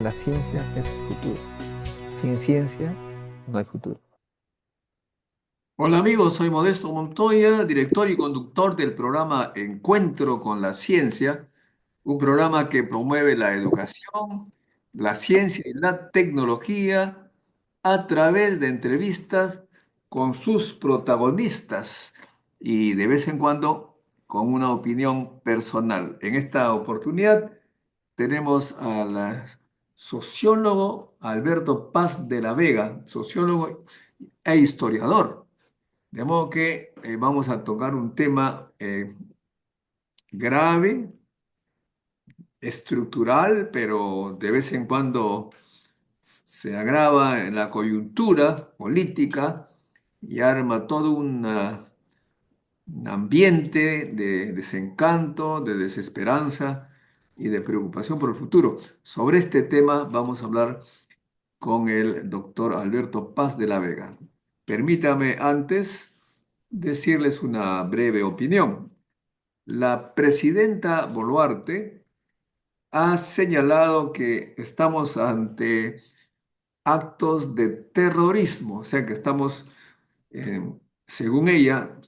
La ciencia es el futuro. Sin ciencia no hay futuro. Hola amigos, soy Modesto Montoya, director y conductor del programa Encuentro con la Ciencia, un programa que promueve la educación, la ciencia y la tecnología a través de entrevistas con sus protagonistas y de vez en cuando con una opinión personal. En esta oportunidad tenemos al sociólogo Alberto Paz de la Vega, sociólogo e historiador. De modo que vamos a tocar un tema grave, estructural, pero de vez en cuando se agrava en la coyuntura política y arma todo un ambiente de desencanto, de desesperanza y de preocupación por el futuro. Sobre este tema vamos a hablar con el doctor Alberto Paz de la Vega. Permítame antes decirles una breve opinión. La presidenta Boluarte ha señalado que estamos ante actos de terrorismo, o sea que estamos, eh, según ella,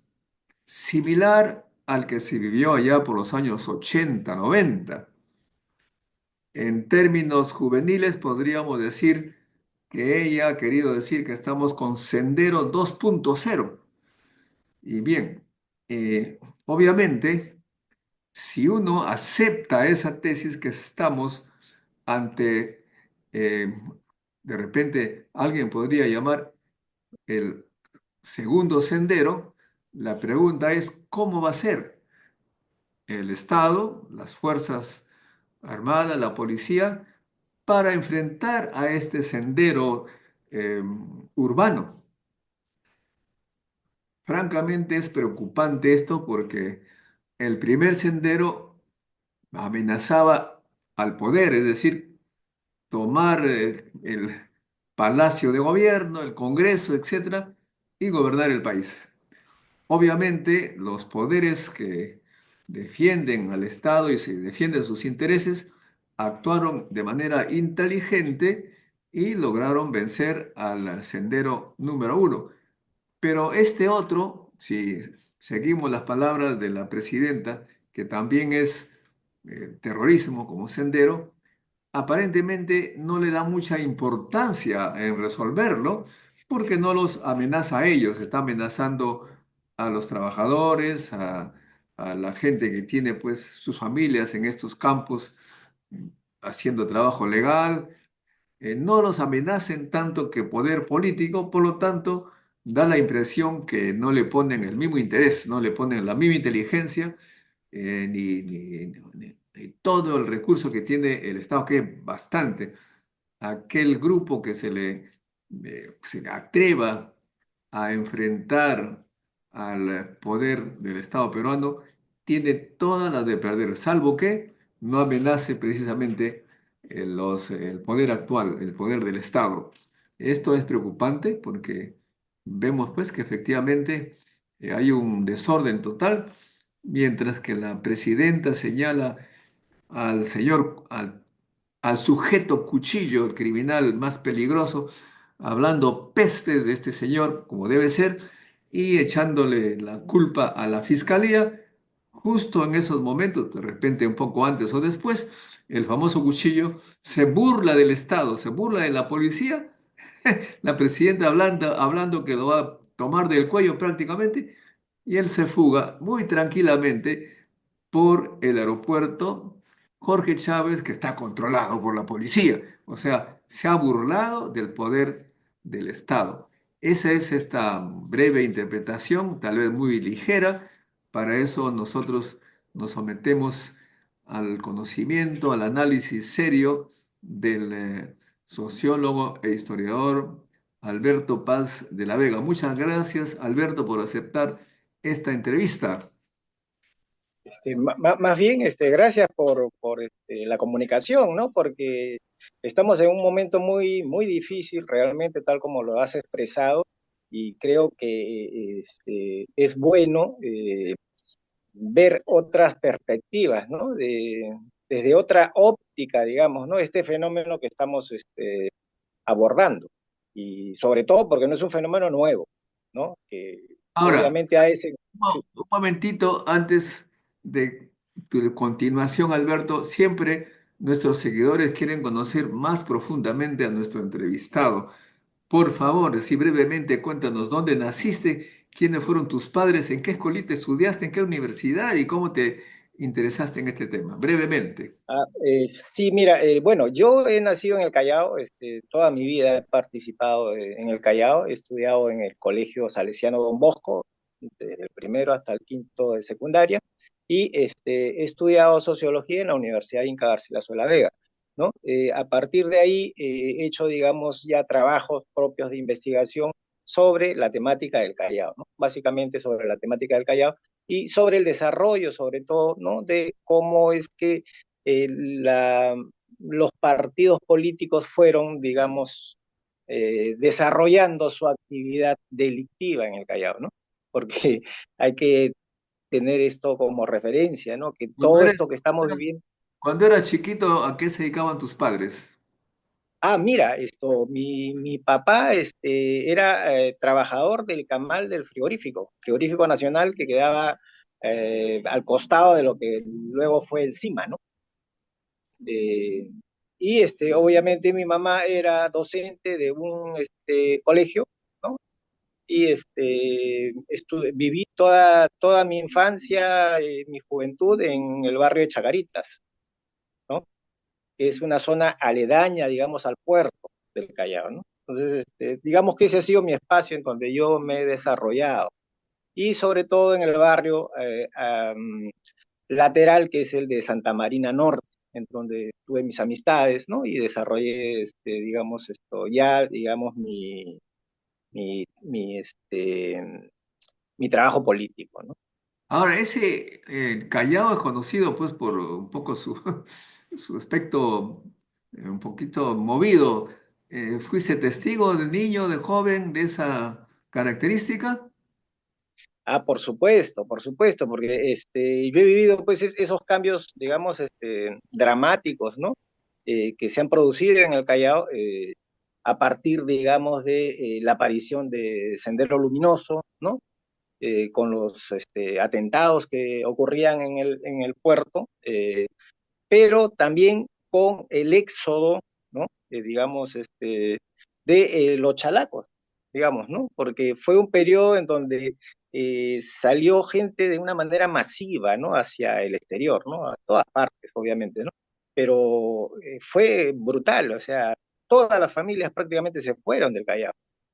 similar al que se vivió allá por los años 80, 90. En términos juveniles podríamos decir que ella ha querido decir que estamos con Sendero 2.0. Y bien, obviamente, si uno acepta esa tesis que estamos ante, de repente alguien podría llamar el segundo sendero, la pregunta es, ¿cómo va a ser el Estado, las Fuerzas Armadas, la policía, para enfrentar a este sendero urbano? Francamente es preocupante esto porque el primer sendero amenazaba al poder, es decir, tomar el Palacio de Gobierno, el Congreso, etcétera, y gobernar el país. Obviamente, los poderes que defienden al Estado y se defienden sus intereses actuaron de manera inteligente y lograron vencer al sendero número uno. Pero este otro, si seguimos las palabras de la presidenta, que también es terrorismo como sendero, aparentemente no le da mucha importancia en resolverlo porque no los amenaza a ellos, está amenazando a los trabajadores, a la gente que tiene pues sus familias en estos campos haciendo trabajo legal, no los amenacen tanto que poder político, por lo tanto da la impresión que no le ponen el mismo interés, no le ponen la misma inteligencia ni todo el recurso que tiene el Estado, que es bastante. Aquel grupo que se atreva a enfrentar al poder del Estado peruano tiene todas las de perder, salvo que no amenace precisamente el poder actual, el poder del Estado. Esto es preocupante porque vemos pues que efectivamente hay un desorden total, mientras que la presidenta señala al señor, al sujeto cuchillo, el criminal más peligroso, hablando pestes de este señor, como debe ser, y echándole la culpa a la fiscalía. Justo en esos momentos, de repente un poco antes o después, el famoso cuchillo se burla del Estado, se burla de la policía, la presidenta hablando que lo va a tomar del cuello prácticamente, y él se fuga muy tranquilamente por el aeropuerto Jorge Chávez, que está controlado por la policía. O sea, se ha burlado del poder del Estado. Esa es esta breve interpretación, tal vez muy ligera. Para eso nosotros nos sometemos al conocimiento, al análisis serio del sociólogo e historiador Alberto Paz de la Vega. Muchas gracias, Alberto, por aceptar esta entrevista. Más bien, gracias por la comunicación, ¿no? Porque estamos en un momento muy difícil, realmente, tal como lo has expresado, y creo que es bueno ver otras perspectivas, ¿no? desde otra óptica, digamos, ¿no? Este fenómeno que estamos abordando. Y sobre todo porque no es un fenómeno nuevo, ¿no? Que Ahora, obviamente a ese... Sí. un momentito antes de tu continuación, Alberto, siempre nuestros seguidores quieren conocer más profundamente a nuestro entrevistado. Por favor, si brevemente cuéntanos dónde naciste, quiénes fueron tus padres, en qué escuelita estudiaste, en qué universidad y cómo te interesaste en este tema. Brevemente. Sí, mira, bueno, yo he nacido en el Callao, toda mi vida he participado en el Callao, he estudiado en el Colegio Salesiano Don Bosco, desde el primero hasta el quinto de secundaria, y he estudiado sociología en la Universidad Inca Garcilaso de la Vega, ¿no? A partir de ahí he hecho, digamos, ya trabajos propios de investigación sobre la temática del Callao, ¿no? Básicamente sobre la temática del Callao y sobre el desarrollo, sobre todo, ¿no? De cómo es que los partidos políticos fueron, digamos, desarrollando su actividad delictiva en el Callao, ¿no? Porque hay que tener esto como referencia, ¿no? Que Cuando todo eras, esto que estamos viviendo... cuando eras chiquito, ¿a qué se dedicaban tus padres? Ah, mira, mi papá era trabajador del camal del frigorífico nacional que quedaba al costado de lo que luego fue el CIMA, ¿no? Eh, y obviamente mi mamá era docente de un colegio, ¿no? Y viví toda mi infancia, mi juventud en el barrio de Chagaritas, ¿no? Que es una zona aledaña, digamos, al puerto del Callao, ¿no? Entonces, digamos que ese ha sido mi espacio en donde yo me he desarrollado. Y sobre todo en el barrio lateral, que es el de Santa Marina Norte, en donde tuve mis amistades, ¿no? Y desarrollé, digamos, ya, digamos, mi trabajo político, ¿no? Ahora, ese Callao es conocido pues por un poco su, su aspecto un poquito movido. ¿Fuiste testigo de niño, de joven, de esa característica? Ah, por supuesto, porque yo he vivido pues esos cambios, digamos, dramáticos, ¿no? Que se han producido en el Callao a partir, digamos, de la aparición de Sendero Luminoso, ¿no? Con los atentados que ocurrían en el puerto, pero también con el éxodo, ¿no? Digamos, de los chalacos, digamos, ¿no? Porque fue un periodo en donde salió gente de una manera masiva, ¿no? Hacia el exterior, ¿no? A todas partes, obviamente, ¿no? Pero fue brutal, o sea, todas las familias prácticamente se fueron del Callao.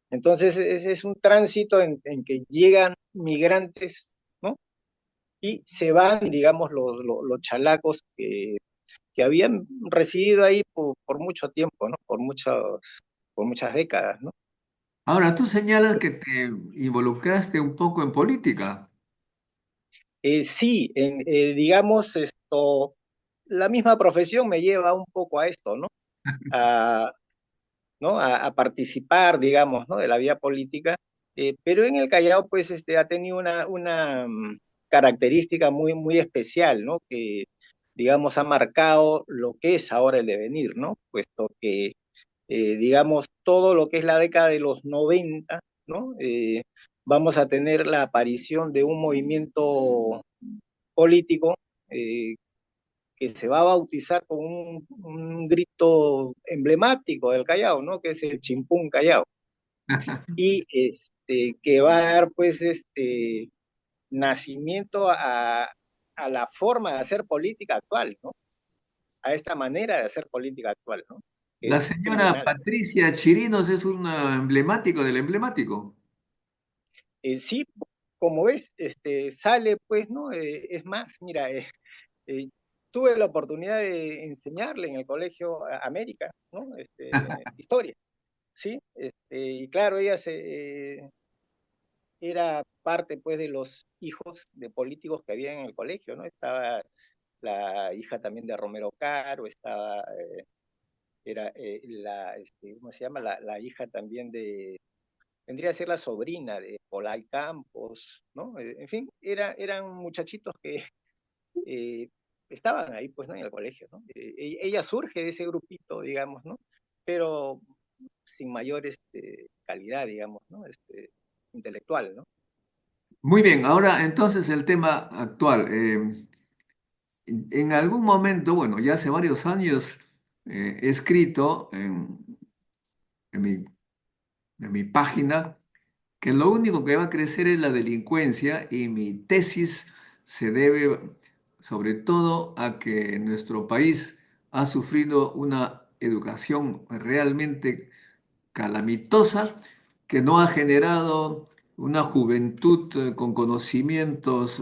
Entonces, ese es un tránsito en que llegan migrantes, ¿no? Y se van, digamos, los chalacos que habían residido ahí por mucho tiempo, ¿no? Por muchas décadas, ¿no? Ahora, tú señalas que te involucraste un poco en política. Sí, digamos, la misma profesión me lleva un poco a esto, ¿no? A, ¿no? A participar, digamos, ¿no? De la vida política, pero en el Callao, pues, ha tenido una característica muy especial, ¿no? Que, digamos, ha marcado lo que es ahora el devenir, ¿no? Puesto que digamos, todo lo que es la década de los 90, ¿no? Vamos a tener la aparición de un movimiento político eh, que se va a bautizar con un grito emblemático del Callao, ¿no? Que es el Chimpún Callao. Y que va a dar, pues, nacimiento a la forma de hacer política actual, ¿no? A esta manera de hacer política actual, ¿no? Que La es señora fenomenal. Patricia Chirinos es un emblemático del emblemático. Sí, como ves, sale, pues, ¿no? Es más, mira, eh, tuve la oportunidad de enseñarle en el colegio América, ¿no? Historia, ¿sí? Y claro, ella era parte, pues, de los hijos de políticos que había en el colegio, ¿no? Estaba la hija también de Romero Caro, estaba, era ¿cómo se llama? La hija también vendría a ser la sobrina de Olay Campos, ¿no? En fin, eran muchachitos que estaban ahí, pues, ¿no? En el colegio, ¿no? Ella surge de ese grupito, digamos, ¿no? Pero sin mayor calidad, digamos, ¿no? Intelectual, ¿no? Muy bien, ahora entonces el tema actual. En algún momento, bueno, ya hace varios años, he escrito en mi, en mi página que lo único que va a crecer es la delincuencia y mi tesis se debe sobre todo a que nuestro país ha sufrido una educación realmente calamitosa que no ha generado una juventud con conocimientos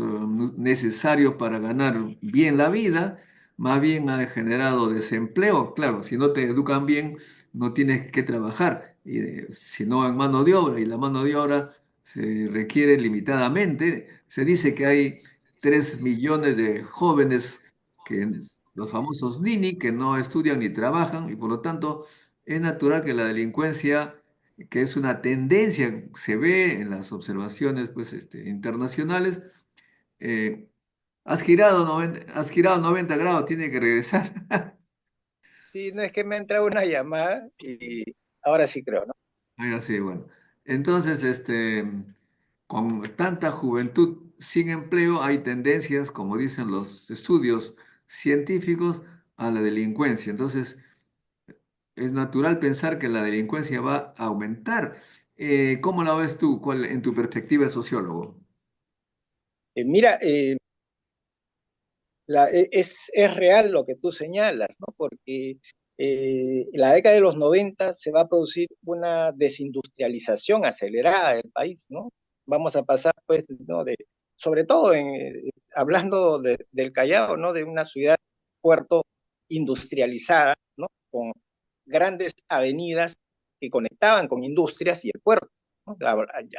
necesarios para ganar bien la vida, más bien ha generado desempleo. Claro, si no te educan bien, no tienes que trabajar, y, si no en mano de obra, y la mano de obra se requiere limitadamente. Se dice que hay 3 millones de jóvenes que los famosos Nini, que no estudian ni trabajan, y por lo tanto es natural que la delincuencia, que es una tendencia, se ve en las observaciones pues, internacionales. eh, has girado 90 grados, tiene que regresar. Sí, no es que me entra una llamada y ahora sí creo, ¿no? Ahora sí, bueno. Entonces, con tanta juventud sin empleo, hay tendencias, como dicen los estudios científicos, a la delincuencia. Entonces, es natural pensar que la delincuencia va a aumentar. ¿Cómo la ves tú, en tu perspectiva de sociólogo? Mira, es real lo que tú señalas, ¿no? Porque en la década de los 90 se va a producir una desindustrialización acelerada del país, ¿no? Vamos a pasar, pues, ¿no? Sobre todo hablando del Callao, ¿no? De una ciudad, puerto industrializada, ¿no? Con grandes avenidas que conectaban con industrias y el puerto, ¿no?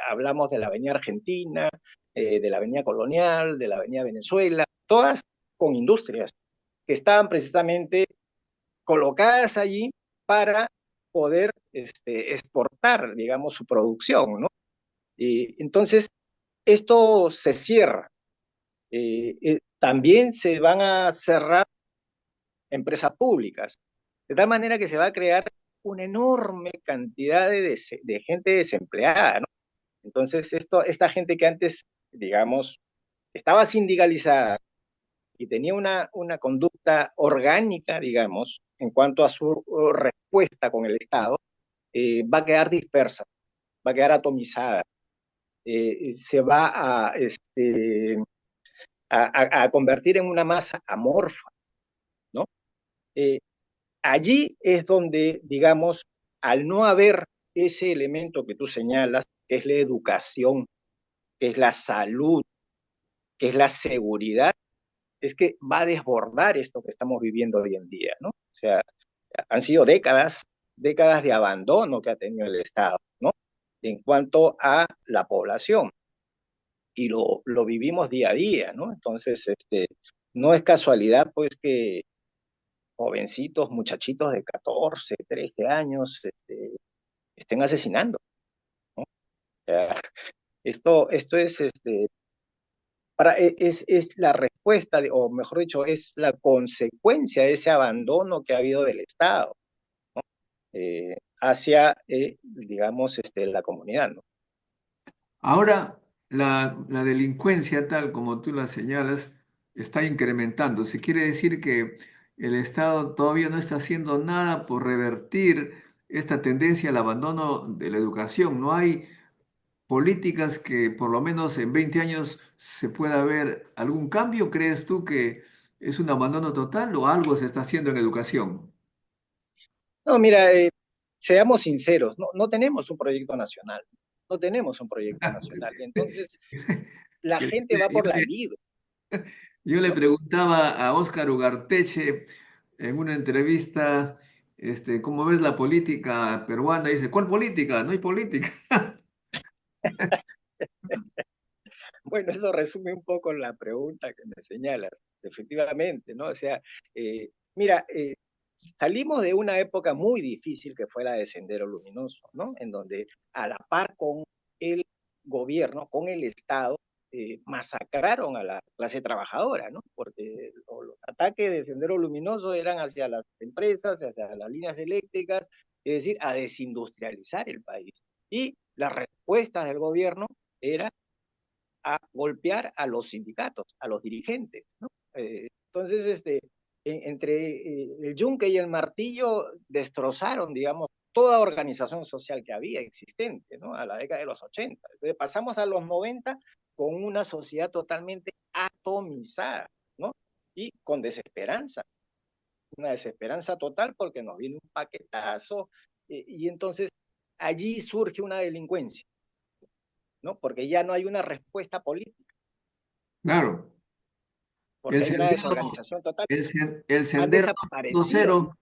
Hablamos de la Avenida Argentina, de la Avenida Colonial, de la Avenida Venezuela, todas con industrias que estaban precisamente colocadas allí para poder exportar, digamos, su producción, ¿no? Y entonces, esto se cierra. También se van a cerrar empresas públicas, de tal manera que se va a crear una enorme cantidad de gente desempleada, ¿no? Entonces, esta gente que antes, digamos, estaba sindicalizada, y tenía una conducta orgánica, digamos, en cuanto a su respuesta con el Estado, va a quedar dispersa, va a quedar atomizada, se va a convertir en una masa amorfa, ¿no? Eh, Allí es donde, digamos, al no haber ese elemento que tú señalas, que es la educación, que es la salud, que es la seguridad, es que va a desbordar esto que estamos viviendo hoy en día, ¿no? O sea, han sido décadas de abandono que ha tenido el Estado, ¿no? En cuanto a la población, y lo vivimos día a día, ¿no? Entonces, no es casualidad, pues, que jovencitos, muchachitos de 14, 13 años, estén asesinando, ¿no? O sea, esto es, es la respuesta, o mejor dicho, es la consecuencia de ese abandono que ha habido del Estado, ¿no? Hacia, digamos, la comunidad, ¿no? Ahora, la delincuencia, tal como tú la señalas, está incrementando. Se quiere decir que el Estado todavía no está haciendo nada por revertir esta tendencia al abandono de la educación. No hay políticas que por lo menos en 20 años se pueda ver algún cambio. ¿Crees tú que es un abandono total o algo se está haciendo en educación? No, mira, seamos sinceros, no tenemos un proyecto nacional, no tenemos un proyecto nacional. Entonces, la gente va Yo por la le, libre, yo le ¿no? preguntaba a Óscar Ugarteche en una entrevista, ¿cómo ves la política peruana? Dice, ¿cuál política? No hay política. Bueno, eso resume un poco la pregunta que me señalas, efectivamente, ¿no? O sea, mira, salimos de una época muy difícil que fue la de Sendero Luminoso, ¿no? En donde a la par con el gobierno, con el Estado, masacraron a la clase trabajadora, ¿no? Porque los ataques de Sendero Luminoso eran hacia las empresas, hacia las líneas eléctricas, es decir, a desindustrializar el país. Y las respuestas del gobierno era a golpear a los sindicatos, a los dirigentes, ¿no? Entonces, entre el yunque y el martillo destrozaron, digamos, toda organización social que había existente, ¿no? A la década de los 80. Entonces, pasamos a los 90 con una sociedad totalmente atomizada, ¿no? Y con desesperanza, una desesperanza total porque nos viene un paquetazo, y entonces allí surge una delincuencia, ¿no? Porque ya no hay una respuesta política, Claro, el porque hay una sendero, desorganización total. el Han sendero desaparecido. 2.0,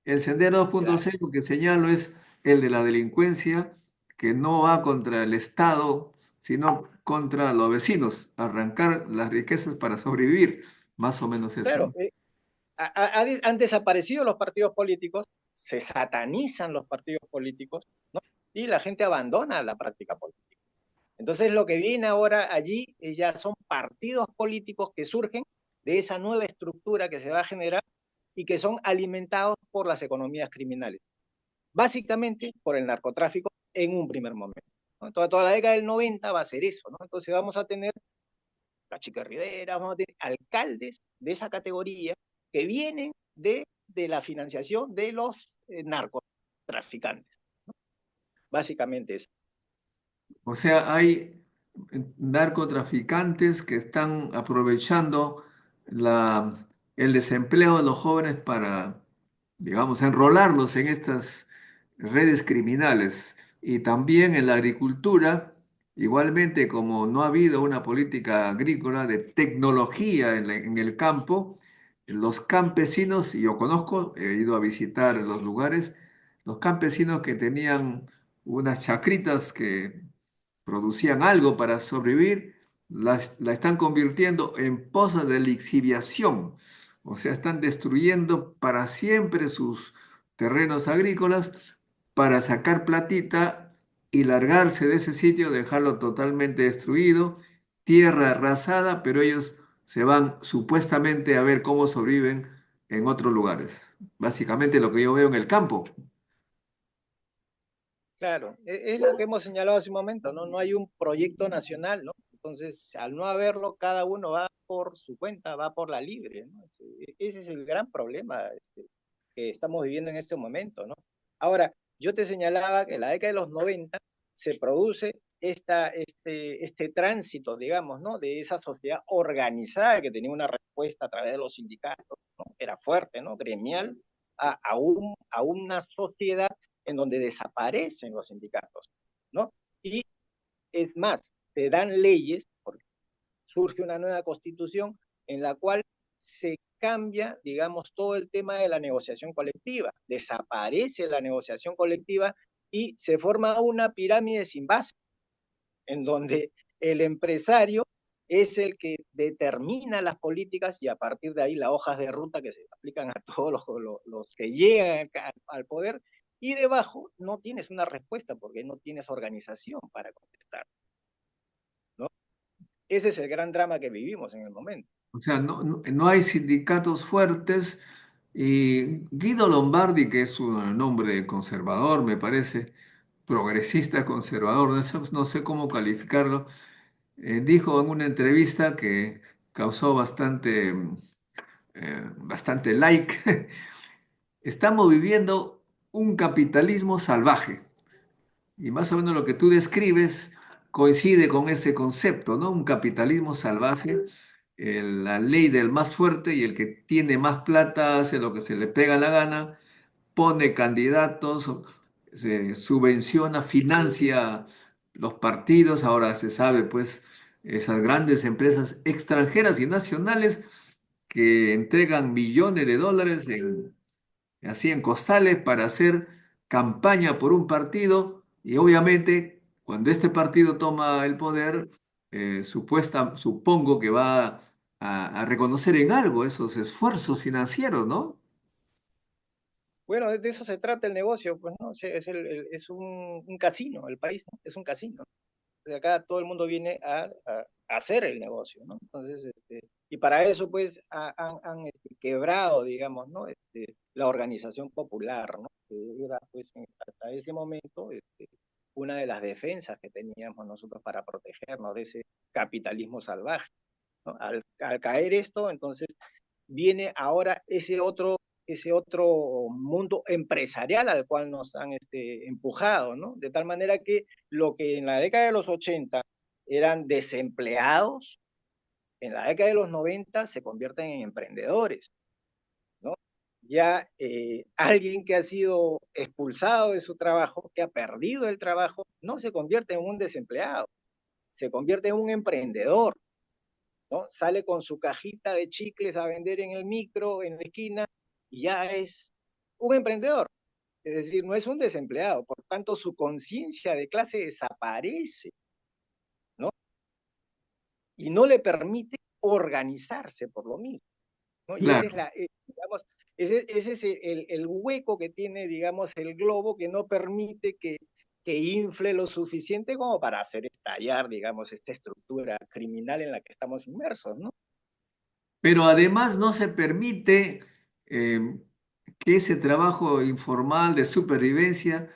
el sendero dos punto Claro, cero que señalo es el de la delincuencia que no va contra el Estado, sino contra los vecinos, arrancar las riquezas para sobrevivir, más o menos eso, claro, ¿no? han desaparecido los partidos políticos, se satanizan los partidos políticos, ¿no? Y la gente abandona la práctica política. Entonces lo que viene ahora allí ya son partidos políticos que surgen de esa nueva estructura que se va a generar y que son alimentados por las economías criminales, básicamente por el narcotráfico en un primer momento, ¿no? Toda la década del 90 va a ser eso, ¿no? Entonces vamos a tener la Chica Rivera, vamos a tener alcaldes de esa categoría que vienen de la financiación de los narcotraficantes. Básicamente eso. O sea, hay narcotraficantes que están aprovechando la, el desempleo de los jóvenes para, digamos, enrolarlos en estas redes criminales. Y también en la agricultura, igualmente como no ha habido una política agrícola de tecnología en el campo, los campesinos, y yo conozco, he ido a visitar los lugares, los campesinos que tenían unas chacritas que producían algo para sobrevivir, la están convirtiendo en pozas de lixiviación. O sea, están destruyendo para siempre sus terrenos agrícolas para sacar platita y largarse de ese sitio, dejarlo totalmente destruido, tierra arrasada, pero ellos se van supuestamente a ver cómo sobreviven en otros lugares. Básicamente lo que yo veo en el campo. Claro, es lo que hemos señalado hace un momento, ¿no? No hay un proyecto nacional, ¿no? Entonces, al no haberlo, cada uno va por su cuenta, va por la libre, ¿no? Ese es el gran problema, que estamos viviendo en este momento, ¿no? Ahora, yo te señalaba que en la década de los 90 se produce este tránsito, digamos, ¿no? De esa sociedad organizada que tenía una respuesta a través de los sindicatos, ¿no? Era fuerte, ¿no? Gremial, a una sociedad en donde desaparecen los sindicatos, ¿no? Y es más, se dan leyes, porque surge una nueva constitución en la cual se cambia, digamos, todo el tema de la negociación colectiva, desaparece la negociación colectiva y se forma una pirámide sin base, en donde el empresario es el que determina las políticas y a partir de ahí las hojas de ruta que se aplican a todos los que llegan al poder, y debajo no tienes una respuesta porque no tienes organización para contestar, ¿no? Ese es el gran drama que vivimos en el momento. O sea, no hay sindicatos fuertes y Guido Lombardi, que es un nombre conservador, me parece, progresista conservador, no sé cómo calificarlo, dijo en una entrevista que causó bastante like, estamos viviendo un capitalismo salvaje. Y más o menos lo que tú describes coincide con ese concepto, ¿no? Un capitalismo salvaje, la ley del más fuerte y el que tiene más plata hace lo que se le pega la gana, pone candidatos, se subvenciona, financia los partidos, ahora se sabe, pues, esas grandes empresas extranjeras y nacionales que entregan millones de dólares así en costales para hacer campaña por un partido y obviamente cuando este partido toma el poder, supongo que va a reconocer en algo esos esfuerzos financieros, ¿no? Bueno, de eso se trata el negocio, pues, ¿no? Es un casino, el país, ¿no? Es un casino. Pues acá todo el mundo viene a hacer el negocio, ¿no? Entonces, y para eso, pues, han quebrado, digamos, ¿no? La organización popular, ¿no? Que era, pues, hasta ese momento, una de las defensas que teníamos nosotros para protegernos de ese capitalismo salvaje, ¿no? Al caer esto, entonces, viene ahora ese otro mundo empresarial al cual nos han empujado, ¿no? De tal manera que lo que en la década de los 80 eran desempleados, en la década de los 90 se convierten en emprendedores, ¿no? Ya alguien que ha sido expulsado de su trabajo, que ha perdido el trabajo, no se convierte en un desempleado, se convierte en un emprendedor, ¿no? Sale con su cajita de chicles a vender en el micro, en la esquina, y ya es un emprendedor. Es decir, no es un desempleado, por tanto su conciencia de clase desaparece, ¿no? Y no le permite organizarse por lo mismo, ¿no? Y ese es Claro. digamos, ese es el hueco que tiene, digamos, el globo que no permite que infle lo suficiente como para hacer estallar, digamos, esta estructura criminal en la que estamos inmersos, ¿no? Pero además no se permite que ese trabajo informal de supervivencia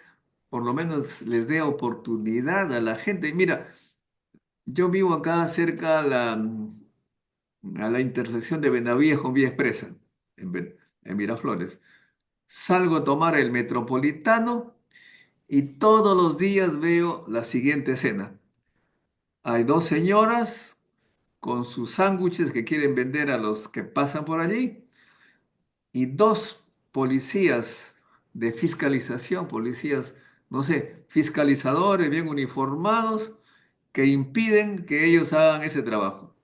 por lo menos les dé oportunidad a la gente. Mira, yo vivo acá cerca a la intersección de Benavías con Vía Expresa, en Miraflores. Salgo a tomar el Metropolitano y todos los días veo la siguiente escena. Hay dos señoras con sus sándwiches que quieren vender a los que pasan por allí y dos policías de fiscalización, policías, no sé, fiscalizadores bien uniformados que impiden que ellos hagan ese trabajo.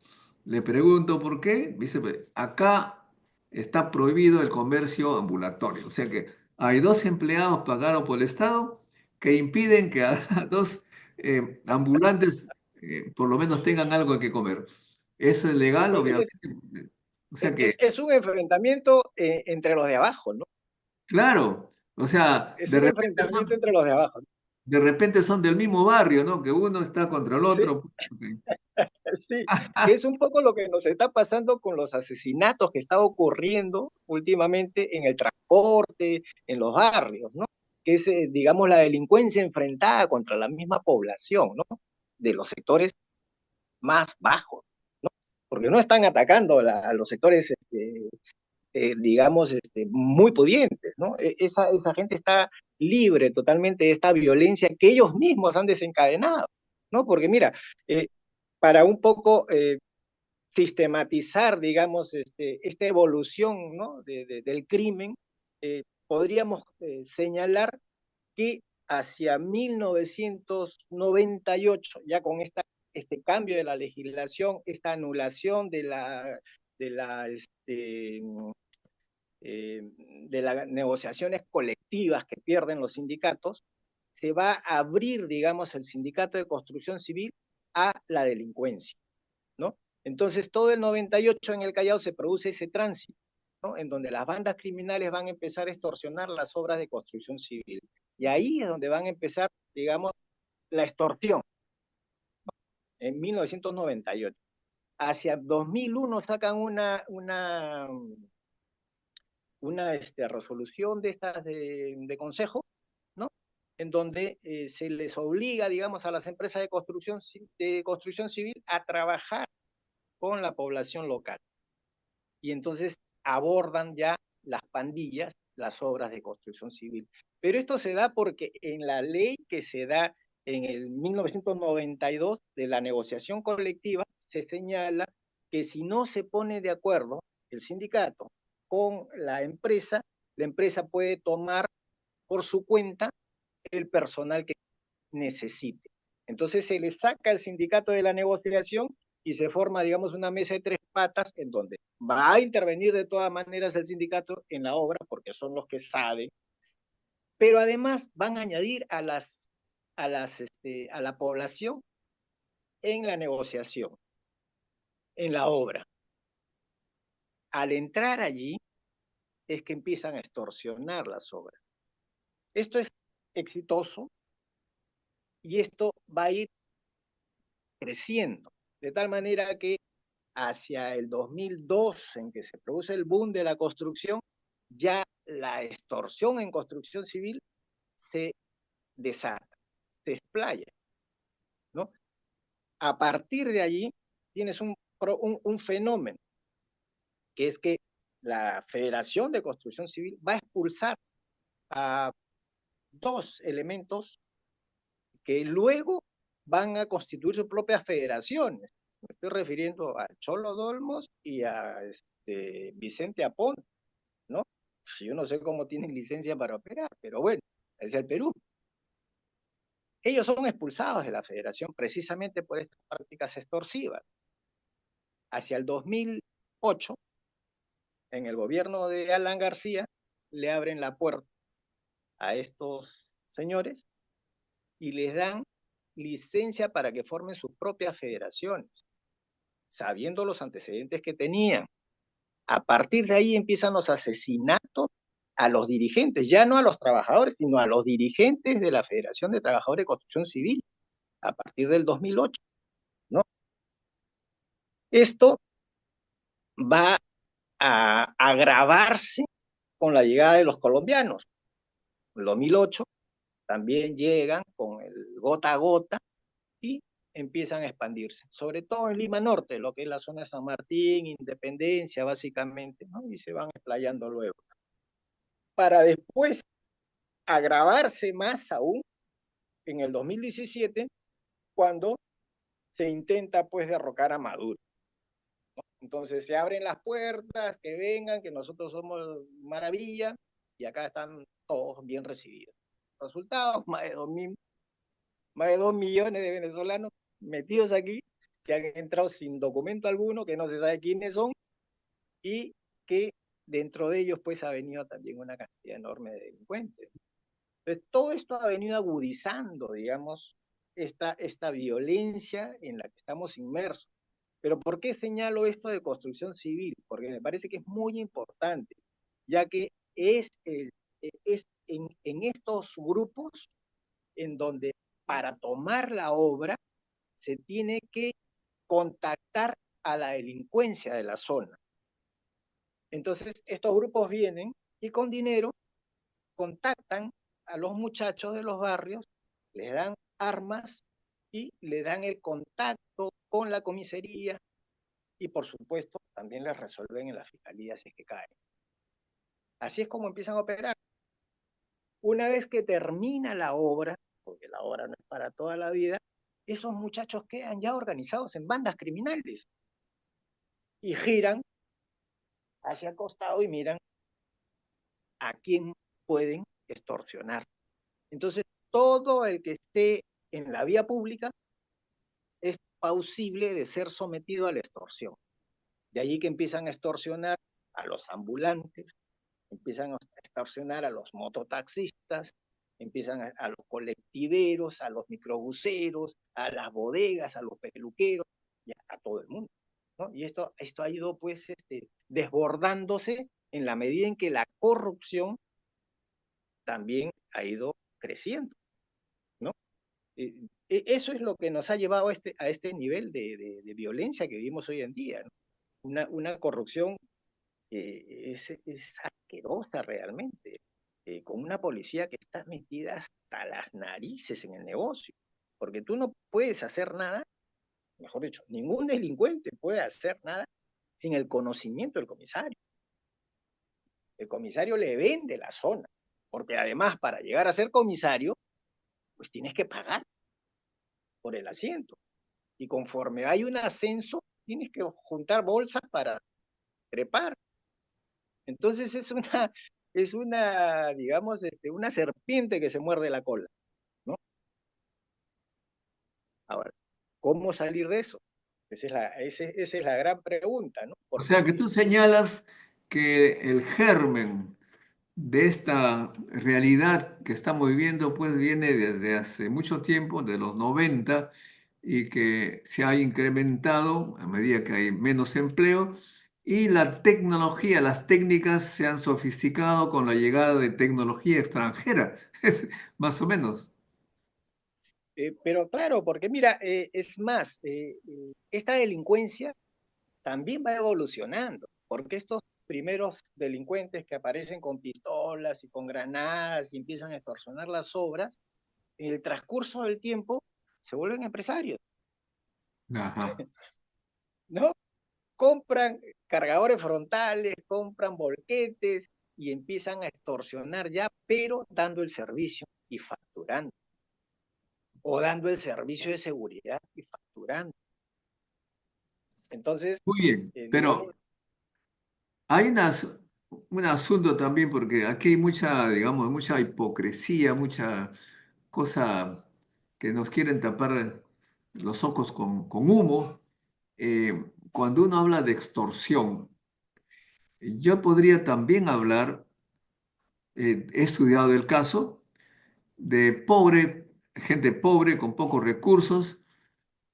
Le pregunto por qué. Dice, "Pues, acá está prohibido el comercio ambulatorio. O sea que hay dos empleados pagados por el Estado que impiden que a dos ambulantes por lo menos tengan algo que comer. Eso es legal, Pues obviamente. O sea que es un enfrentamiento entre los de abajo, ¿no? claro, o sea, Es un enfrentamiento entre los de abajo, ¿no? de repente son del mismo barrio, ¿no? Que uno está contra el Sí, otro. sí, que es un poco lo que nos está pasando con los asesinatos que está ocurriendo últimamente en el transporte, en los barrios, ¿no? Que es, digamos, la delincuencia enfrentada contra la misma población, ¿no? De los sectores más bajos, ¿no? Porque no están atacando a los sectores digamos, muy pudientes, ¿no? Esa gente está libre totalmente de esta violencia que ellos mismos han desencadenado, ¿no? Porque mira, para un poco sistematizar, digamos, esta evolución, ¿no? Del crimen, podríamos señalar que hacia 1998, ya con este cambio de la legislación, esta anulación de la, este, de las negociaciones colectivas que pierden los sindicatos, se va a abrir, digamos, el sindicato de construcción civil a la delincuencia, ¿no? Entonces, todo el 98 en el Callao se produce ese tránsito, ¿no? En donde las bandas criminales van a empezar a extorsionar las obras de construcción civil. Y ahí es donde van a empezar, digamos, la extorsión, en 1998. Hacia 2001 sacan una resolución de estas de consejo, ¿no? En donde se les obliga, digamos, a las empresas de construcción civil a trabajar con la población local. Y entonces abordan ya las pandillas, las obras de construcción civil. Pero esto se da porque en la ley que se da en el 1992 de la negociación colectiva se señala que si no se pone de acuerdo el sindicato con la empresa puede tomar por su cuenta el personal que necesite. Entonces se le saca al sindicato de la negociación y se forma, digamos, una mesa de tres patas en donde va a intervenir de todas maneras el sindicato en la obra, porque son los que saben, pero además van a añadir a la población en la negociación, en la obra. Al entrar allí es que empiezan a extorsionar las obras. Esto es exitoso y esto va a ir creciendo, de tal manera que hacia el 2002, en que se produce el boom de la construcción, ya la extorsión en construcción civil se desata, se explaya, ¿no? A partir de allí tienes un fenómeno, que es que la Federación de Construcción Civil va a expulsar a dos elementos que luego van a constituir sus propias federaciones. Me estoy refiriendo a Cholo Dolmos y a Vicente Apón, ¿no? Yo no sé cómo tienen licencia para operar, pero bueno, es el Perú. Ellos son expulsados de la federación precisamente por estas prácticas extorsivas. Hacia el 2008, en el gobierno de Alan García, le abren la puerta a estos señores y les dan licencia para que formen sus propias federaciones, sabiendo los antecedentes que tenían. A partir de ahí empiezan los asesinatos a los dirigentes, ya no a los trabajadores, sino a los dirigentes de la Federación de Trabajadores de Construcción Civil, a partir del 2008, ¿no? Esto va a agravarse con la llegada de los colombianos. En el 2008 también llegan con el gota a gota y empiezan a expandirse, sobre todo en Lima Norte, lo que es la zona de San Martín, Independencia, básicamente, ¿no? Y se van explayando luego. Para después agravarse más aún en el 2017, cuando se intenta pues derrocar a Maduro. Entonces se abren las puertas, que vengan, que nosotros somos maravilla, y acá están todos bien recibidos. Resultados, más de 2 millones de venezolanos metidos aquí, que han entrado sin documento alguno, que no se sabe quiénes son, y que dentro de ellos pues ha venido también una cantidad enorme de delincuentes. Entonces todo esto ha venido agudizando, digamos, esta violencia en la que estamos inmersos. Pero ¿por qué señalo esto de construcción civil? Porque me parece que es muy importante, ya que es en estos grupos en donde para tomar la obra se tiene que contactar a la delincuencia de la zona. Entonces, estos grupos vienen y con dinero contactan a los muchachos de los barrios, les dan armas y le dan el contacto con la comisaría y, por supuesto, también les resuelven en la fiscalía si es que caen. Así es como empiezan a operar. Una vez que termina la obra, porque la obra no es para toda la vida, esos muchachos quedan ya organizados en bandas criminales y giran hacia el costado y miran a quién pueden extorsionar. Entonces, todo el que esté en la vía pública es plausible de ser sometido a la extorsión. De allí que empiezan a extorsionar a los ambulantes, empiezan a extorsionar a los mototaxistas, empiezan a los colectiveros, a los microbuseros, a las bodegas, a los peluqueros, y a todo el mundo, ¿no? Y esto ha ido pues desbordándose en la medida en que la corrupción también ha ido creciendo, ¿no? Eso es lo que nos ha llevado a este nivel de violencia que vivimos hoy en día, ¿no? Una corrupción es asquerosa realmente, con una policía que está metida hasta las narices en el negocio, porque tú no puedes hacer nada, mejor dicho, ningún delincuente puede hacer nada sin el conocimiento del comisario. El comisario le vende la zona, porque además para llegar a ser comisario, pues tienes que pagar por el asiento, y conforme hay un ascenso, tienes que juntar bolsas para trepar. Entonces digamos, una serpiente que se muerde la cola, ¿no? Ahora, ¿cómo salir de eso? Esa es la gran pregunta, ¿no? O sea Porque que tú señalas que el germen de esta realidad que estamos viviendo, pues viene desde hace mucho tiempo, de los 90, y que se ha incrementado a medida que hay menos empleo, y la tecnología, las técnicas se han sofisticado con la llegada de tecnología extranjera, es más o menos. Pero claro, porque mira, es más, esta delincuencia también va evolucionando, porque estos primeros delincuentes que aparecen con pistolas y con granadas y empiezan a extorsionar las obras, en el transcurso del tiempo se vuelven empresarios, Ajá. ¿no? Compran cargadores frontales, compran volquetes y empiezan a extorsionar ya, pero dando el servicio y facturando, o dando el servicio de seguridad y facturando. Entonces, Muy bien, digamos, pero hay un asunto también, porque aquí hay mucha, digamos, mucha hipocresía, mucha cosa que nos quieren tapar los ojos con humo. Cuando uno habla de extorsión, yo podría también hablar, he estudiado el caso, de gente pobre con pocos recursos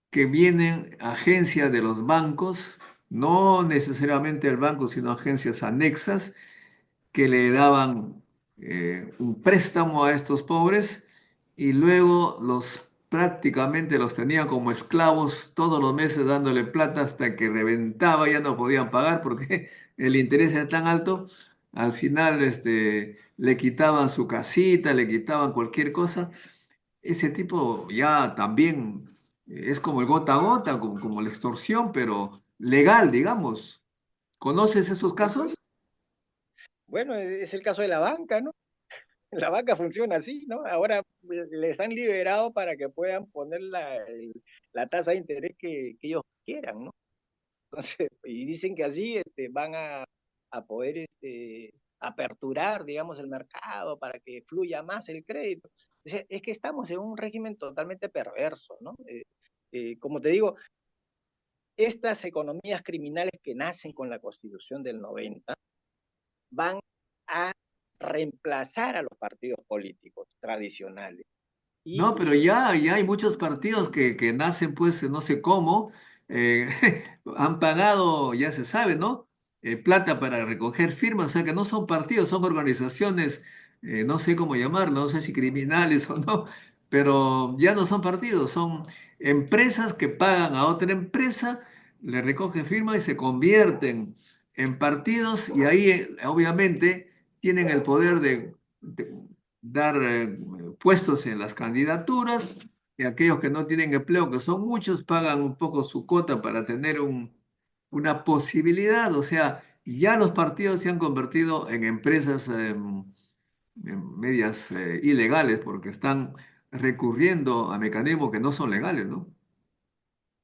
que vienen a agencias de los bancos, no necesariamente el banco, sino agencias anexas que le daban un préstamo a estos pobres y luego los prácticamente los tenían como esclavos todos los meses dándole plata hasta que reventaba, ya no podían pagar porque el interés era tan alto. Al final le quitaban su casita, le quitaban cualquier cosa. Ese tipo ya también es como el gota a gota, como la extorsión, pero legal, digamos. ¿Conoces esos casos? bueno, es el caso de la banca, ¿no? La banca funciona así, ¿no? Ahora les han liberado para que puedan poner la tasa de interés que ellos quieran, ¿no? Entonces, y dicen que así van a poder aperturar, digamos, el mercado para que fluya más el crédito. O sea, es que estamos en un régimen totalmente perverso, ¿no? Como te digo, estas economías criminales que nacen con la Constitución del 90 van a reemplazar a los partidos políticos tradicionales. Y No, pero ya hay muchos partidos que nacen, pues, no sé cómo, eh, han pagado, ya se sabe, ¿no? Plata para recoger firmas, o sea que no son partidos, son organizaciones, no sé cómo llamarlo, no sé si criminales o no, pero ya no son partidos, son empresas que pagan a otra empresa, le recogen firmas y se convierten en partidos y ahí, obviamente, tienen el poder de dar puestos en las candidaturas y aquellos que no tienen empleo, que son muchos, pagan un poco su cuota para tener una posibilidad. O sea, ya los partidos se han convertido en empresas medias ilegales porque están recurriendo a mecanismos que no son legales, ¿no?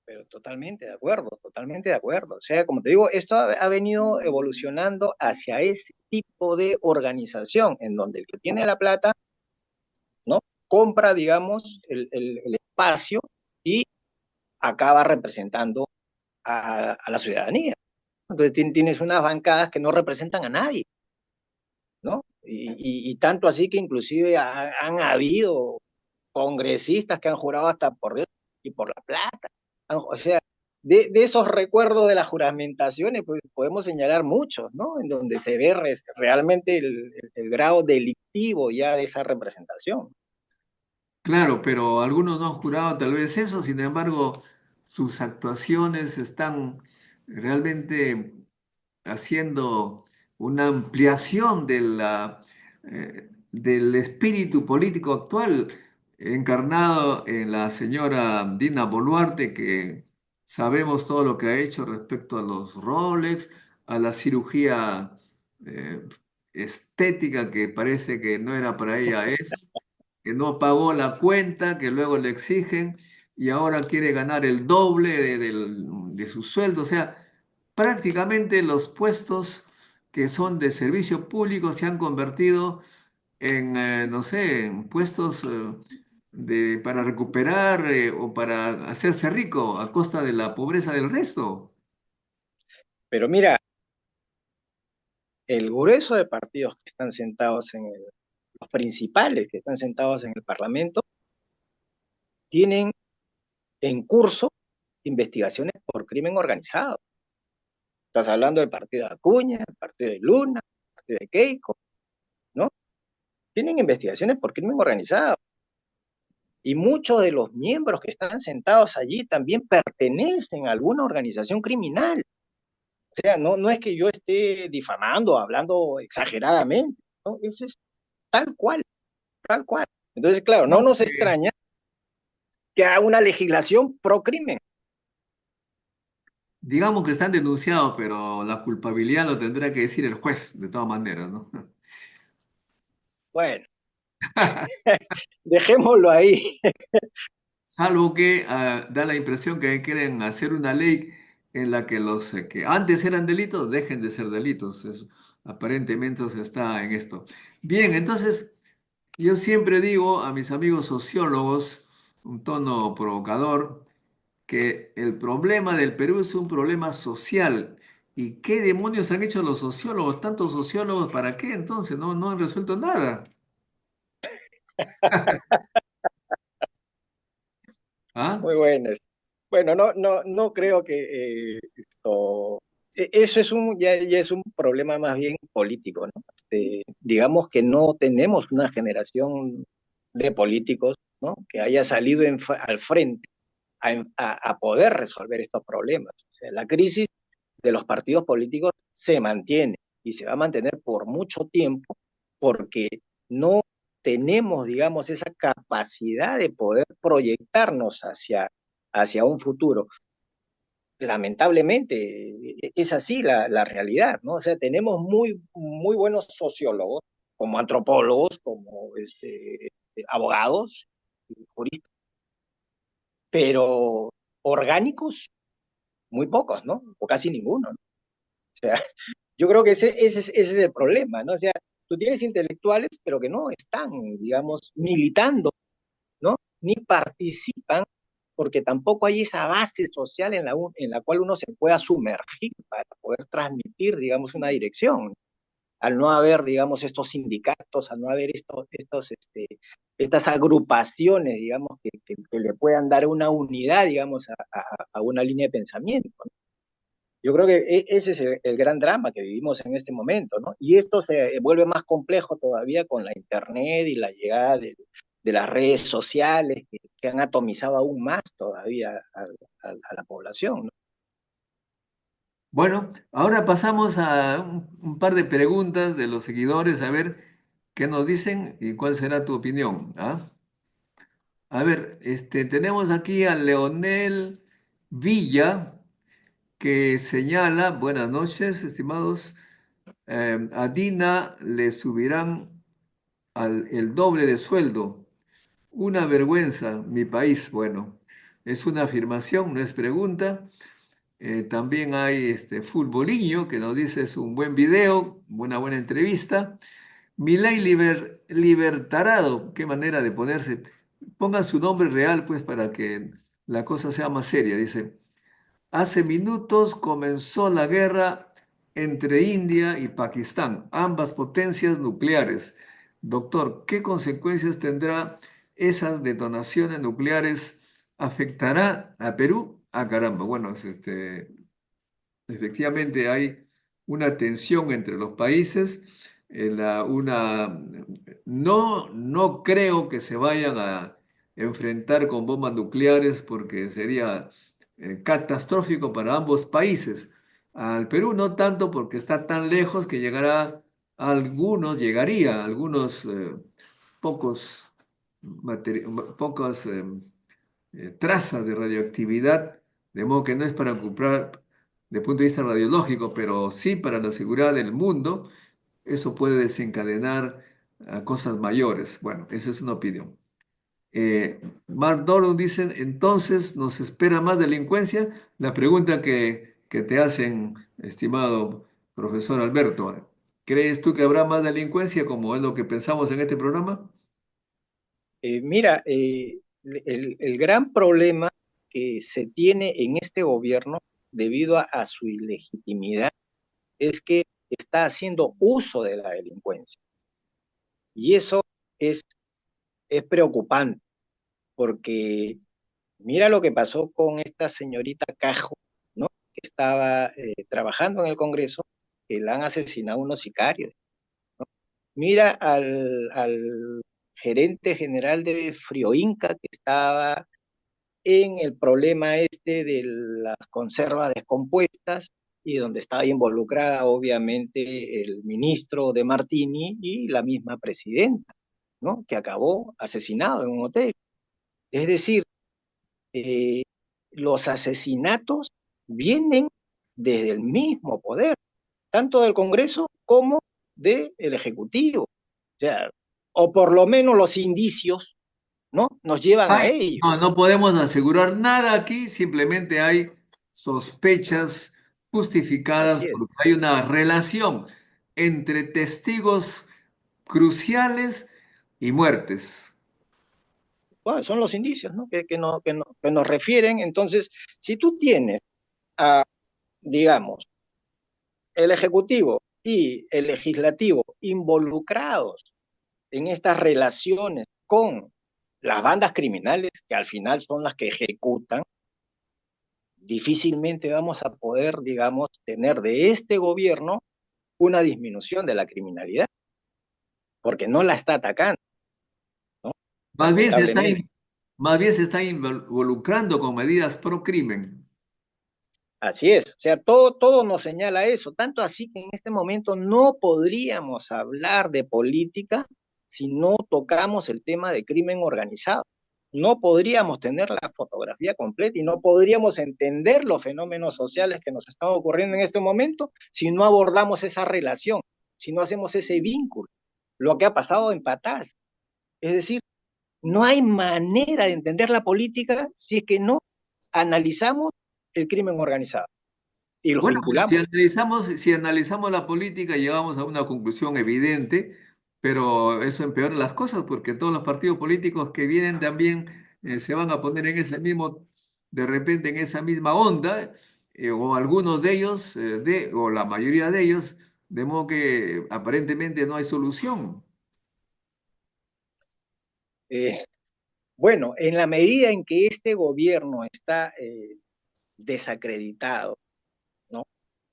pero totalmente de acuerdo, totalmente de acuerdo. O sea, como te digo, esto ha venido evolucionando hacia ese tipo de organización, en donde el que tiene la plata, ¿no? Compra, digamos, el espacio y acaba representando a la ciudadanía. Entonces tienes unas bancadas que no representan a nadie, ¿no? Y tanto así que inclusive han habido congresistas que han jurado hasta por Dios y por la plata. O sea, de esos recuerdos de las juramentaciones, pues podemos señalar muchos, ¿no? En donde se ve realmente el grado delictivo ya de esa representación. Claro, pero algunos no han jurado tal vez eso, sin embargo, sus actuaciones están realmente haciendo una ampliación del espíritu político actual, encarnado en la señora Dina Boluarte, que sabemos todo lo que ha hecho respecto a los Rolex, a la cirugía eh, estética que parece que no era para ella eso, que no pagó la cuenta, que luego le exigen y ahora quiere ganar el doble de su sueldo. O sea, prácticamente los puestos que son de servicio público se han convertido en, no sé, en puestos para recuperar o para hacerse rico a costa de la pobreza del resto. Pero mira, el grueso de partidos que están sentados los principales que están sentados en el Parlamento, tienen en curso investigaciones por crimen organizado. Estás hablando del partido de Acuña, el partido de Luna, el partido de Keiko, ¿no? Tienen investigaciones por crimen organizado. Y muchos de los miembros que están sentados allí también pertenecen a alguna organización criminal. O sea, no es que yo esté difamando, hablando exageradamente, ¿no? Eso es tal cual, tal cual. Entonces, claro, no nos extraña que haga una legislación pro crimen. Digamos que están denunciados, pero la culpabilidad lo tendrá que decir el juez, de todas maneras, ¿no? Bueno, dejémoslo ahí. Salvo que da la impresión que quieren hacer una ley en la que los que antes eran delitos dejen de ser delitos. Aparentemente se está en esto. Bien, entonces yo siempre digo a mis amigos sociólogos, un tono provocador, que el problema del Perú es un problema social. ¿Y qué demonios han hecho los sociólogos? Tantos sociólogos, ¿para qué entonces? No han resuelto nada. ¿Ah? Muy buenas. Bueno, no creo que eso es ya es un problema más bien político, ¿no? Digamos que no tenemos una generación de políticos, ¿no? Que haya salido al frente a poder resolver estos problemas. O sea, la crisis de los partidos políticos se mantiene y se va a mantener por mucho tiempo porque no tenemos, digamos, esa capacidad de poder proyectarnos hacia un futuro. Lamentablemente, es así la realidad, ¿no? O sea, tenemos muy buenos sociólogos, como antropólogos, como abogados, juristas, pero orgánicos, muy pocos, ¿no? O casi ninguno, ¿no? O sea, yo creo que ese es el problema, ¿no? O sea, tú tienes intelectuales, pero que no están, digamos, militando, ¿no? Ni participan, porque tampoco hay esa base social en la cual uno se pueda sumergir para poder transmitir, digamos, una dirección. Al no haber, digamos, estos sindicatos, al no haber estas agrupaciones, digamos, que le puedan dar una unidad, digamos, a una línea de pensamiento, ¿no? Yo creo que ese es el gran drama que vivimos en este momento, ¿no? Y esto se vuelve más complejo todavía con la Internet y la llegada de las redes sociales que han atomizado aún más todavía a la población, ¿no? Bueno, ahora pasamos a un par de preguntas de los seguidores, a ver qué nos dicen y cuál será tu opinión. ¿Ah? A ver, tenemos aquí a Leonel Villa que señala, buenas noches, estimados, a Dina le subirán el doble de sueldo. Una vergüenza, mi país. Bueno, es una afirmación, no es pregunta. También hay Futboliño que nos dice es un buen video, una buena entrevista. Milei Libertarado, qué manera de ponerse. Pongan su nombre real pues para que la cosa sea más seria. Dice, hace minutos comenzó la guerra entre India y Pakistán, ambas potencias nucleares. Doctor, ¿qué consecuencias tendrá esas detonaciones nucleares? ¿Afectará a Perú? Ah, caramba, bueno, efectivamente hay una tensión entre los países, no creo que se vayan a enfrentar con bombas nucleares porque sería catastrófico para ambos países. Al Perú no tanto porque está tan lejos que llegaría a algunos pocos, pocos trazas de radioactividad, de modo que no es para comprar de punto de vista radiológico, pero sí para la seguridad del mundo, eso puede desencadenar cosas mayores. Bueno, esa es una opinión. Mark Doron dice, entonces, ¿nos espera más delincuencia? La pregunta que te hacen, estimado profesor Alberto, ¿crees tú que habrá más delincuencia como es lo que pensamos en este programa? Mira, el gran problema que se tiene en este gobierno debido a su ilegitimidad es que está haciendo uso de la delincuencia. Y eso es, es preocupante, porque mira lo que pasó con esta señorita Cajo, ¿no? Que estaba trabajando en el Congreso, que la han asesinado unos sicarios. Mira al gerente general de Frioinca, que estaba en el problema este de las conservas descompuestas y donde estaba involucrada obviamente el ministro de Martini y la misma presidenta, ¿no? Que acabó asesinado en un hotel. Es decir, eh, los asesinatos vienen desde el mismo poder, tanto del Congreso como del Ejecutivo. O sea, o por lo menos los indicios, ¿no? Nos llevan a Ay, ello. no, no podemos asegurar nada aquí, simplemente hay sospechas justificadas Así es. porque hay una relación entre testigos cruciales y muertes. Bueno, son los indicios, ¿no? Que nos refieren. Entonces, si tú tienes a, digamos, el Ejecutivo y el Legislativo involucrados en estas relaciones con las bandas criminales, que al final son las que ejecutan, difícilmente vamos a poder, digamos, tener de este gobierno una disminución de la criminalidad, porque no la está atacando, ¿no? Más bien se está, Lamentablemente. más bien se está involucrando con medidas pro crimen. Así es, o sea, todo nos señala eso, tanto así que en este momento no podríamos hablar de política si no tocamos el tema de crimen organizado. No podríamos tener la fotografía completa y no podríamos entender los fenómenos sociales que nos están ocurriendo en este momento si no abordamos esa relación, si no hacemos ese vínculo. Lo que ha pasado en Patal. Es decir, no hay manera de entender la política si es que no analizamos el crimen organizado y los Bueno, pues vinculamos. si analizamos la política, llegamos a una conclusión evidente, pero eso empeora las cosas porque todos los partidos políticos que vienen también se van a poner en ese mismo, de repente en esa misma onda, o algunos de ellos, o la mayoría de ellos, de modo que aparentemente no hay solución. Eh, bueno, en la medida en que este gobierno está desacreditado, ¿no?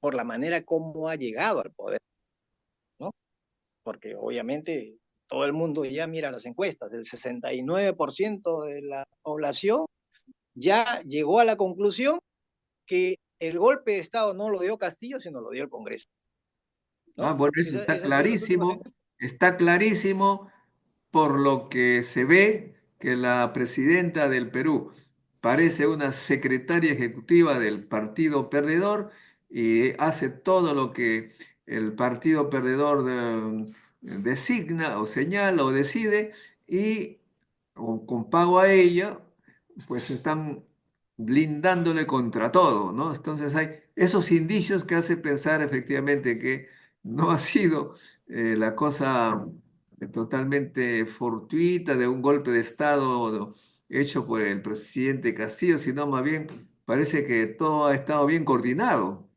Por la manera como ha llegado al poder, ¿no? Porque obviamente todo el mundo ya mira las encuestas, el 69% de la población ya llegó a la conclusión que el golpe de Estado no lo dio Castillo, sino lo dio el Congreso, Ah, ¿no? bueno, eso Esa ha sido las últimas encuestas. está clarísimo por lo que se ve que la presidenta del Perú parece una secretaria ejecutiva del partido perdedor y hace todo lo que el partido perdedor designa o señala o decide y con pago a ella, pues están blindándole contra todo, ¿no? Entonces hay esos indicios que hacen pensar efectivamente que no ha sido la cosa totalmente fortuita de un golpe de Estado hecho por el presidente Castillo, sino más bien parece que todo ha estado bien coordinado.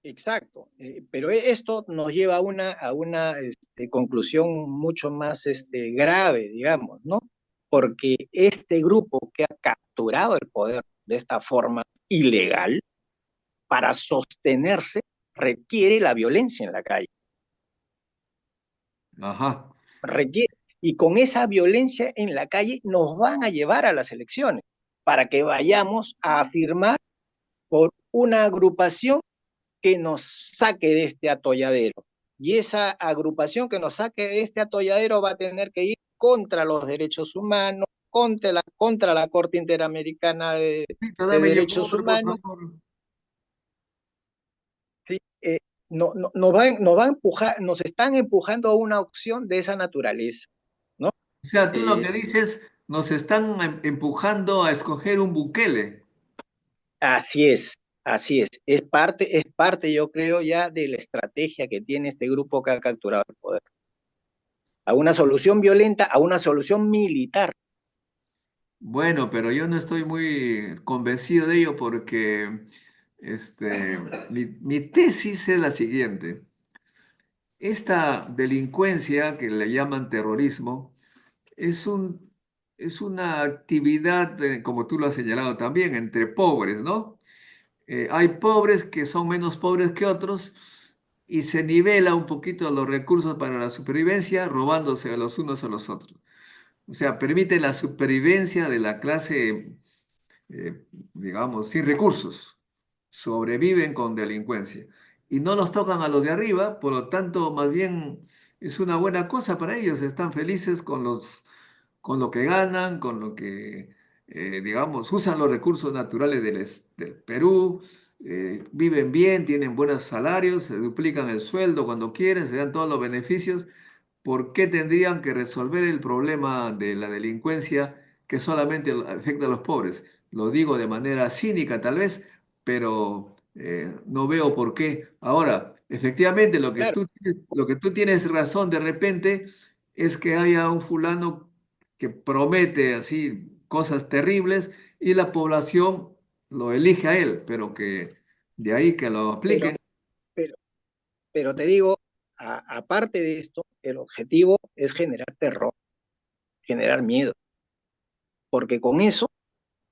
Exacto, pero esto nos lleva a una conclusión mucho más grave, digamos, ¿no? Porque este grupo que ha capturado el poder de esta forma ilegal, para sostenerse, requiere la violencia en la calle, Ajá. requiere, y con esa violencia en la calle nos van a llevar a las elecciones, para que vayamos a afirmar por una agrupación que nos saque de este atolladero. Y esa agrupación que nos saque de este atolladero va a tener que ir contra los derechos humanos, contra la Corte Interamericana Víctor, de dame Derechos yogur, por Humanos. favor. ¿Sí? Nos va a empujar, nos están empujando a una opción de esa naturaleza, ¿no? O sea, tú lo Eh, que dices, nos están empujando a escoger un Bukele. Así es parte, yo creo, ya de la estrategia que tiene este grupo que ha capturado el poder. A una solución violenta, a una solución militar. Bueno, pero yo no estoy muy convencido de ello porque mi tesis es la siguiente. Esta delincuencia que le llaman terrorismo es es una actividad, como tú lo has señalado también, entre pobres, ¿no? Hay pobres que son menos pobres que otros y se nivela un poquito los recursos para la supervivencia, robándose a los unos a los otros. O sea, permite la supervivencia de la clase, digamos, sin recursos. Sobreviven con delincuencia. Y no los tocan a los de arriba, por lo tanto, más bien es una buena cosa para ellos. Están felices con lo que ganan, con lo que, digamos, usan los recursos naturales del Perú, viven bien, tienen buenos salarios, se duplican el sueldo cuando quieren, se dan todos los beneficios. ¿Por qué tendrían que resolver el problema de la delincuencia que solamente afecta a los pobres? Lo digo de manera cínica tal vez, pero no veo por qué. Ahora, efectivamente, Claro, lo que tú tienes razón de repente es que haya un fulano que promete así cosas terribles y la población lo elige a él, pero que de ahí que lo pero, apliquen. pero, pero te digo, aparte de esto, el objetivo es generar terror, generar miedo, porque con eso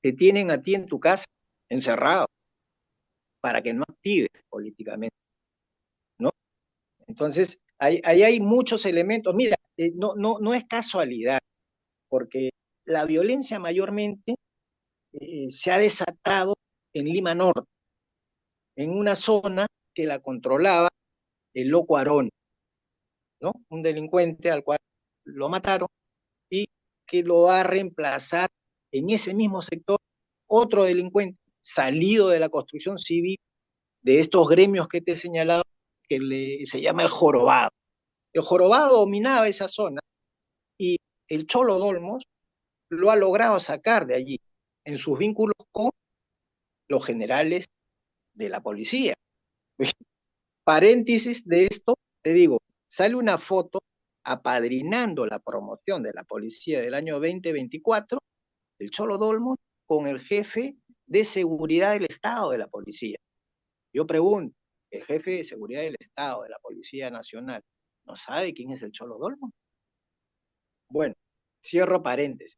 te tienen a ti en tu casa, encerrado, para que no actives políticamente, ¿no? Entonces, ahí hay muchos elementos. Mira, no es casualidad, porque la violencia mayormente se ha desatado en Lima Norte, en una zona que la controlaba el Loco Arón, ¿no? Un delincuente al cual lo mataron y que lo va a reemplazar en ese mismo sector otro delincuente salido de la construcción civil de estos gremios que te he señalado, se llama el jorobado. El jorobado dominaba esa zona y el Cholo Dolmos lo ha logrado sacar de allí en sus vínculos con los generales de la policía. Paréntesis de esto, te digo, sale una foto apadrinando la promoción de la policía del año 2024, el Cholo Dolmos, con el jefe de seguridad del Estado de la policía. Yo pregunto, ¿el jefe de seguridad del Estado de la Policía Nacional no sabe quién es el Cholo Dolmos? Bueno, cierro paréntesis.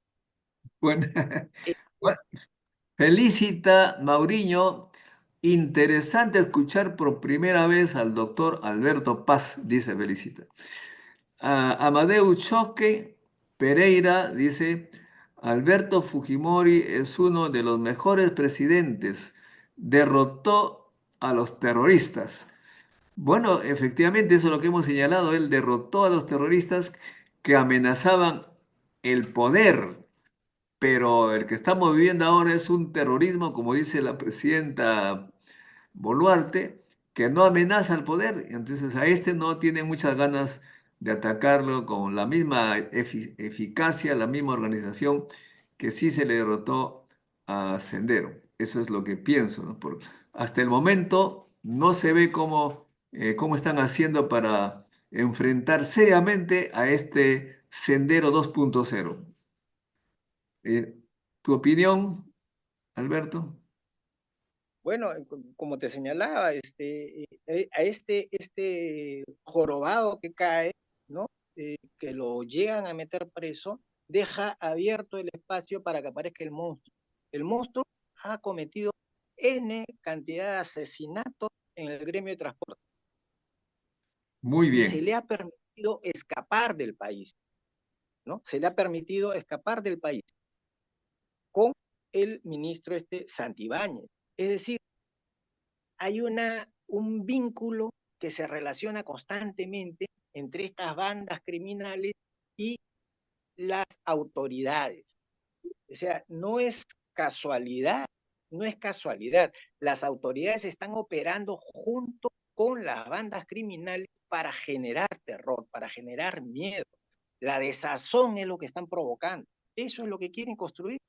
Bueno, Eh, bueno, felicita, Mauriño. Interesante escuchar por primera vez al doctor Alberto Paz, dice Felicita. Amadeu Choque Pereira dice, Alberto Fujimori es uno de los mejores presidentes, derrotó a los terroristas. Bueno, efectivamente, eso es lo que hemos señalado, él derrotó a los terroristas que amenazaban el poder, pero el que estamos viviendo ahora es un terrorismo, como dice la presidenta Boluarte, que no amenaza al poder. Entonces a este no tiene muchas ganas de atacarlo con la misma eficacia, la misma organización que sí se le derrotó a Sendero. Eso es lo que pienso, ¿no? Hasta el momento no se ve cómo están haciendo para enfrentar seriamente a este Sendero 2.0. ¿Tu opinión, Alberto? bueno, como te señalaba, a este jorobado que cae, ¿no? Que lo llegan a meter preso, deja abierto el espacio para que aparezca el monstruo. El monstruo ha cometido N cantidad de asesinatos en el gremio de transporte Muy y se bien. le ha permitido escapar del país, ¿no? Se le ha permitido escapar del país con el ministro Santibáñez. Es decir, hay un vínculo que se relaciona constantemente entre estas bandas criminales y las autoridades. O sea, no es casualidad. Las autoridades están operando junto con las bandas criminales para generar terror, para generar miedo. La desazón es lo que están provocando. Eso es lo que quieren construir.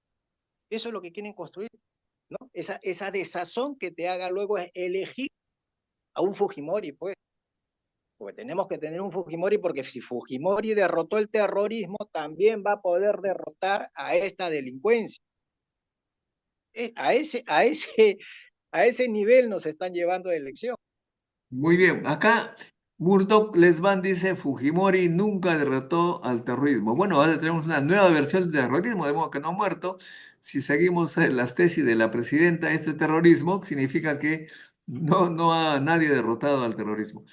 Eso es lo que quieren construir, ¿no? Esa desazón que te haga luego es elegir a un Fujimori, pues. Porque tenemos que tener un Fujimori, porque si Fujimori derrotó el terrorismo, también va a poder derrotar a esta delincuencia. A ese, a ese, a ese nivel nos están llevando de elección. Muy bien, acá Murdoch Lesban dice Fujimori nunca derrotó al terrorismo. Bueno, ahora tenemos una nueva versión del terrorismo, de modo que no ha muerto. Si seguimos las tesis de la presidenta, este terrorismo significa que no ha nadie derrotado al terrorismo.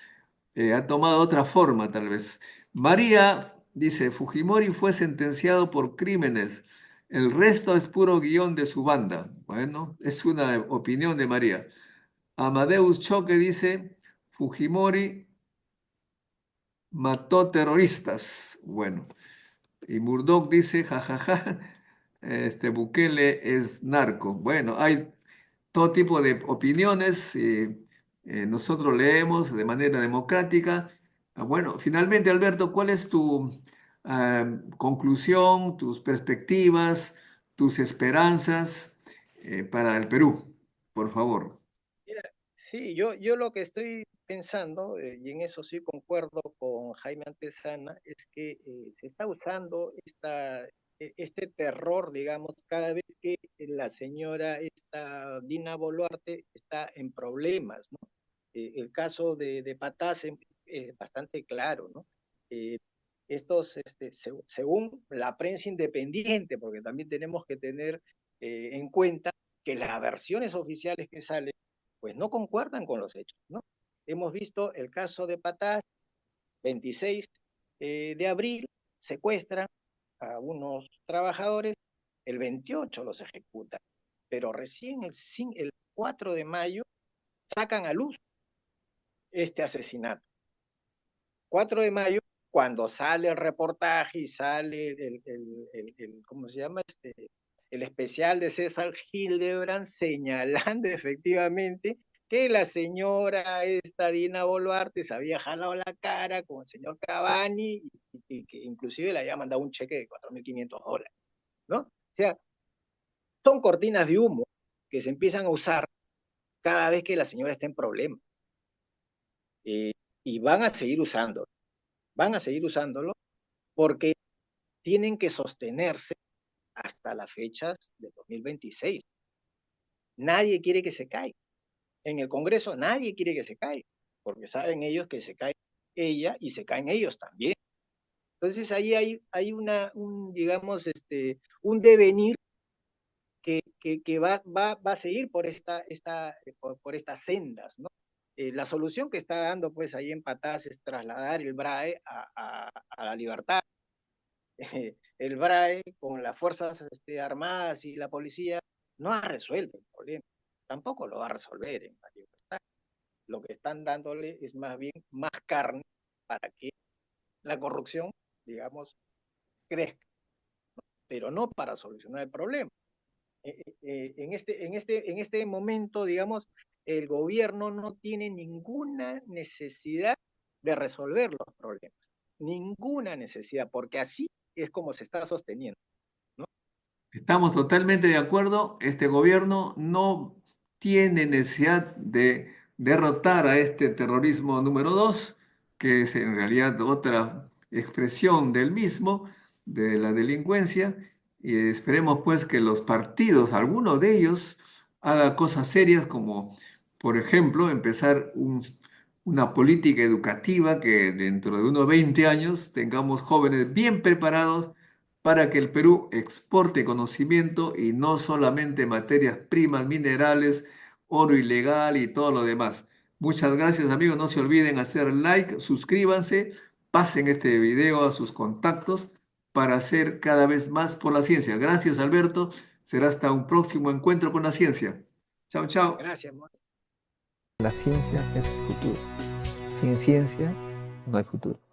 Ha tomado otra forma tal vez. María dice, Fujimori fue sentenciado por crímenes, el resto es puro guión de su banda. Bueno, es una opinión de María. Amadeus Choque dice, Fujimori mató terroristas. Bueno, y Murdoch dice, jajaja, Bukele es narco. Bueno, hay todo tipo de opiniones. Nosotros leemos de manera democrática. Bueno, finalmente, Alberto, ¿cuál es tu conclusión, tus perspectivas, tus esperanzas para el Perú? Por favor. Mira, sí, yo lo que estoy pensando, y en eso sí concuerdo con Jaime Antesana, es que se está usando este terror, digamos, cada vez que la señora esta Dina Boluarte está en problemas, ¿no? El caso de Patás es bastante claro, ¿no? Eh, según la prensa independiente, porque también tenemos que tener en cuenta que las versiones oficiales que salen pues no concuerdan con los hechos, ¿no? Hemos visto el caso de Patás, 26 de abril, secuestran a unos trabajadores, el 28 los ejecutan, pero recién el 4 de mayo sacan a luz este asesinato. 4 de mayo, cuando sale el reportaje y sale ¿cómo se llama? El especial de César Hildebrand señalando efectivamente que la señora esta Dina Boluarte se había jalado la cara con el señor Cavani y que inclusive le había mandado un cheque de $4.500, ¿no? O sea, son cortinas de humo que se empiezan a usar cada vez que la señora está en problemas. Y van a seguir usándolo porque tienen que sostenerse hasta las fechas de 2026. Nadie quiere que se caiga. En el Congreso nadie quiere que se caiga, porque saben ellos que se cae ella y se caen ellos también. Entonces ahí hay digamos, un devenir que va a seguir por estas sendas, ¿no? La solución que está dando pues ahí en Patás es trasladar el BRAE a la libertad. El BRAE con las fuerzas armadas y la policía no ha resuelto el problema, tampoco lo va a resolver en la libertad. Lo que están dándole es más bien más carne para que la corrupción, digamos, crezca, pero no para solucionar el problema. En este momento, digamos, el gobierno no tiene ninguna necesidad de resolver los problemas, ninguna necesidad, porque así es como se está sosteniendo, ¿no? Estamos totalmente de acuerdo. Este gobierno no tiene necesidad de derrotar a este terrorismo número 2, que es en realidad otra expresión del mismo, de la delincuencia. Y esperemos pues que los partidos, alguno de ellos, haga cosas serias como, por ejemplo, empezar una política educativa que dentro de unos 20 años tengamos jóvenes bien preparados para que el Perú exporte conocimiento y no solamente materias primas, minerales, oro ilegal y todo lo demás. Muchas gracias, amigos. No se olviden hacer like, suscríbanse, pasen este video a sus contactos para hacer cada vez más por la ciencia. Gracias, Alberto. Será hasta un próximo encuentro con la ciencia. Chao, chao. Gracias, Mauricio. La ciencia es el futuro. Sin ciencia no hay futuro.